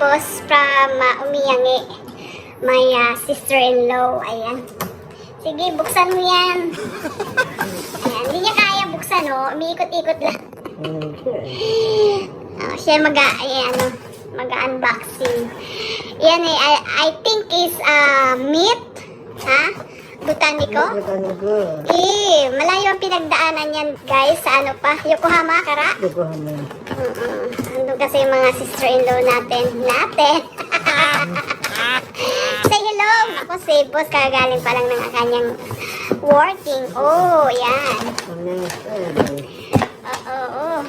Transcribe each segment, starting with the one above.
Tapos, from Umiyangi, my sister-in-law. Ayan. Sige, buksan mo yan. Ayan, hindi niya kaya buksan, oh. Umiikot-ikot lang. Siya mag-unboxing. Yan eh, I think is meat. Ha? Botaniko? Malayo ang pinagdaanan yan, guys. Sa ano pa? Yokohama, Kara? Yokohama. Andun kasi yung mga sister-in-law natin. Say hello! Ako si Boss, kagaling pa lang ng kanyang working. Oh, yan. Oo.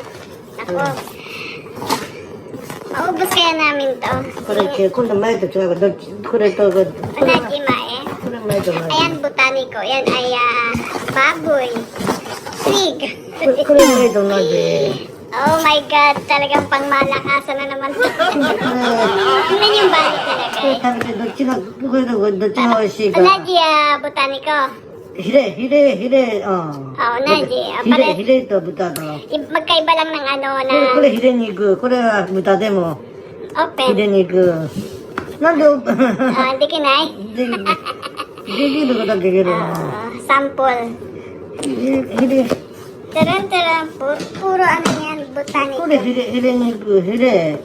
Ako. Maubos kaya namin to. Najima eh. Ayan, botaniko. Yan ay baboy. Pig. Oh my God, talagang pangmalakasan na naman. Tingnan yung balik nila, guys. Naji, botaniko. Hire. Oh, Naji. Hire to buta to. Magkaiba lang ng ano na... Kore hire niku. Kore wa buta demo. Open. Hire niku. Nande Hindi kinay. Digiru ko digiru. Sample. Hire. Taran. Puro ano yan, botaniko. Kore hire niku. Hire.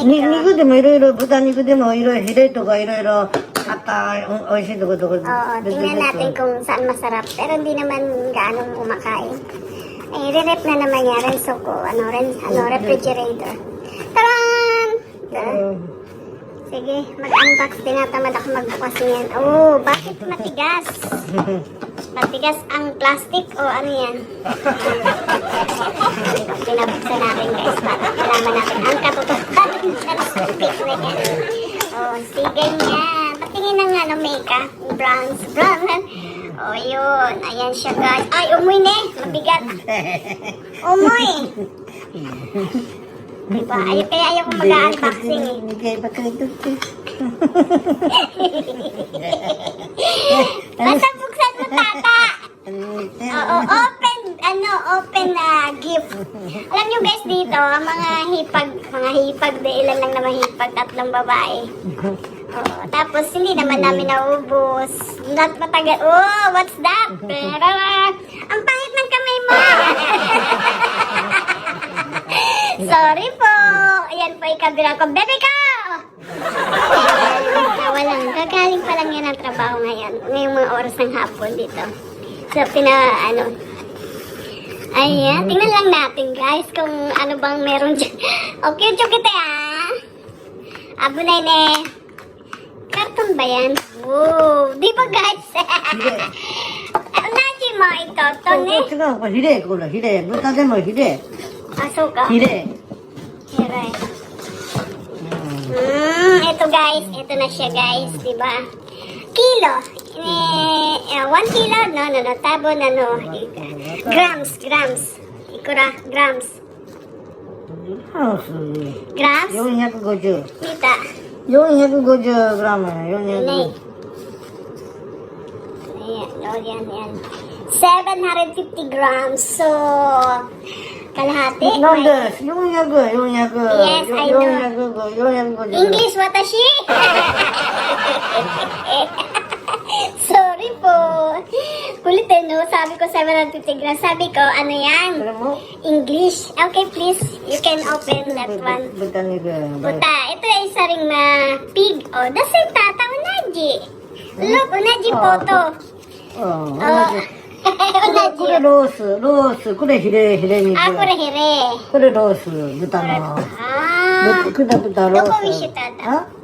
Niku. Niku demo iro buta niku demo iro hire to ka iro kata oishii to ko. Oo, tingnan natin kung saan masarap. Pero hindi naman gaanong kumakain. Eh, re-rep na naman niya. Renso ko. Refrigerator. Taran! Sige, mag-unbox. Tinatamad ako magbukas niyan. Oh, bakit matigas? Matigas ang plastic o ano yan? Pinabuksan natin, guys, para malaman natin ang katotohanan ng stick na yan. Oh, sige yan. Patingin ng ano, makeup. Brown. Oh, yun. Ayan siya, guys. Ay, umoy na eh. Mabigat. Umoy. Diba? Kaya ayaw ko mag-unboxing eh. Basta buksan mo, tata. Oo, open gift. Alam nyo, guys, dito, mga hipag, ilan lang naman hipag, 3 babae. Oo, tapos hindi naman namin naubos. Not matagal. Oh, what's that? Pero, ang pangit ng kamay mo. Sorry po. Ayan po, ikabila ko. Bebe ka! Walang. Gagaling pa lang yan ang trabaho ngayon. Ngayong mga oras ng hapon dito. So, ayan, tingnan lang natin, guys, kung ano bang meron dyan. Okay, chukite Abunay ne. Karton ba yan? Wow, di ba, guys? Naji mo ito, to ne? Hire. Buta demo hire. Aso ka? Hire. Hire. Ito, guys. Ito na siya, guys. Diba? Kilo. 1 kilo? No. Tabo na, no. Grams. Ikura, grams. Grams? 450. Kita. 450 gram. Nay. Ayan. 750 grams. So, kalahati. Yes, I know. English, watashi. Sorry po. Kulit no? Sabi ko 750 grams. Sabi ko, ano yan? English. Okay, please. You can open that one. Buta. Ito ay isa ring na pig. Oh, that's it, tata. Unaji. Look, unaji photo. Unaji. これロース、これヒレ肉。これヒレ。これロース、豚の。豚ロース。どこ美味しいた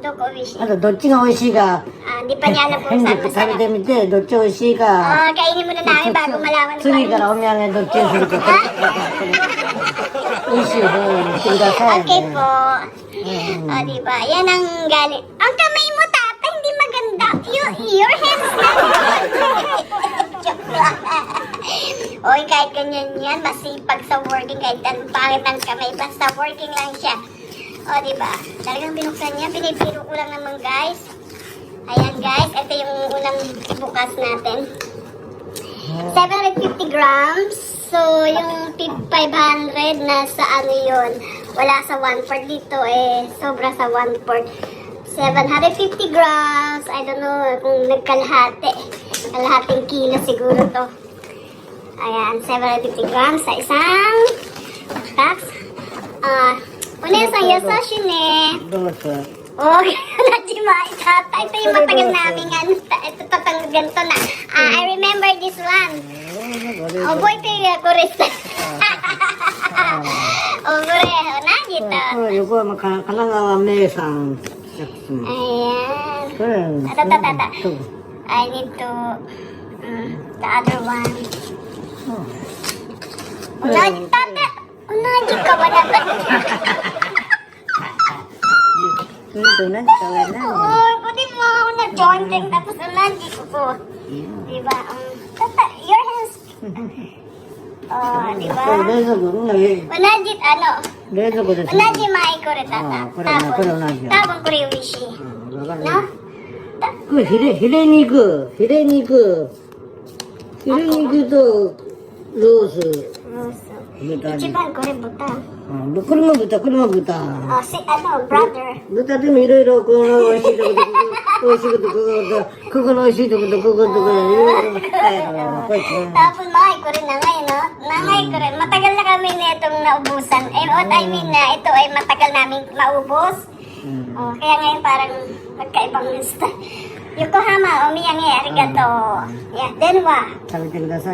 どこ美味しいあとどっちが美味しいか。di pa niya alam kung saan 食べ masarap. てみて、どっち美味しいか。 Kainin muna namin bago malaman 次からお土産どっちにするか。美味しい方にしてください。 Okay po. Di ba? Yan ang galing. Ang kamay mo, tata, hindi maganda. Your hands na. Joke lang. Oy, kahit ganyan yan, masipag sa working, kahit ang pangit ang kamay, basta working lang siya. Di ba? Talagang binuksan niya, pinipiro ko lang naman, guys. Ayan, guys, ito yung unang bukas natin. 750 grams. So, yung 500 nasa ano yun, wala sa 1/4 dito eh, sobra sa 1/4. 750 grams. I don't know kung nagkalahati. Kalahating kilo siguro to. Ayan, 750 grams sa isang box. Una sa yasashi ne. どうぞ。 Okay, Najima, ito yung matagal namin ano, ito tatang ganito na. I remember this one.覚えてるよ、これ。覚え、何言ったこれ横浜神奈川名産薬品。 Ayan. これ。 Tata. そう。 I need to, the other one. Unagi, tata! Unagi ka, wala ka. Ito na, tawag na. Oo, pati mo ako na jointing tapos unagi ko po. Diba? Tata, your hands. Oh, diba? これ冷蔵庫の上。 Unagi, ano? 冷蔵庫です。 Unagi mai ko rin, tata. これ同じや。 Tabon ko rin wishi. わかる No? これヒレ肉とロース。豚に。一番これ豚。これも豚。 Oh, si, ano, brother. 豚でもいろいろこの美味しいとこの美味しいところとここといろいろこいつね。 Tapos mahal ko rin na ngayon, no? Nangay ko rin. Matagal na kami na itong naubusan. What I mean na ito ay matagal namin maubos. Oh, kaya ngayon parang magkaibang lista. Yokohama, omiyangi, arigato. Yeah, denwa. 食べてください。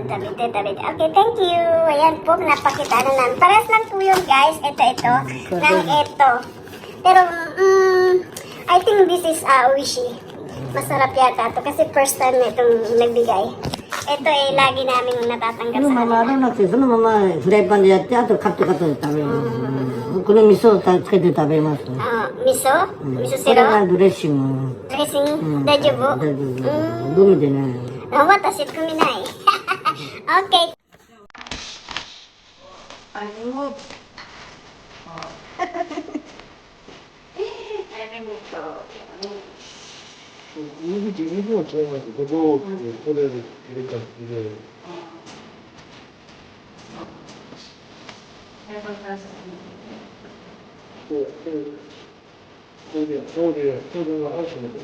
Tabite. Okay, thank you. Ayan po, napakita na namin. Pares lang po yun, guys. Ito. Nang ito. Pero, I think this is Oishi. Masarap yata ito kasi first time na itong nagbigay. Ito eh, lagi namin natatanggap その sa まま kanila. 洗わなくてそのままフライパンでやってあとカットで食べる。この味噌をつけて食べます。 Miso? Miso これが siro? ドレッシング。 Dressing? Dajubo? グミでね。 Watashi kuminai. Okay. 肉も違います。ここをこれ入れた入れる。そうで、が入ってます。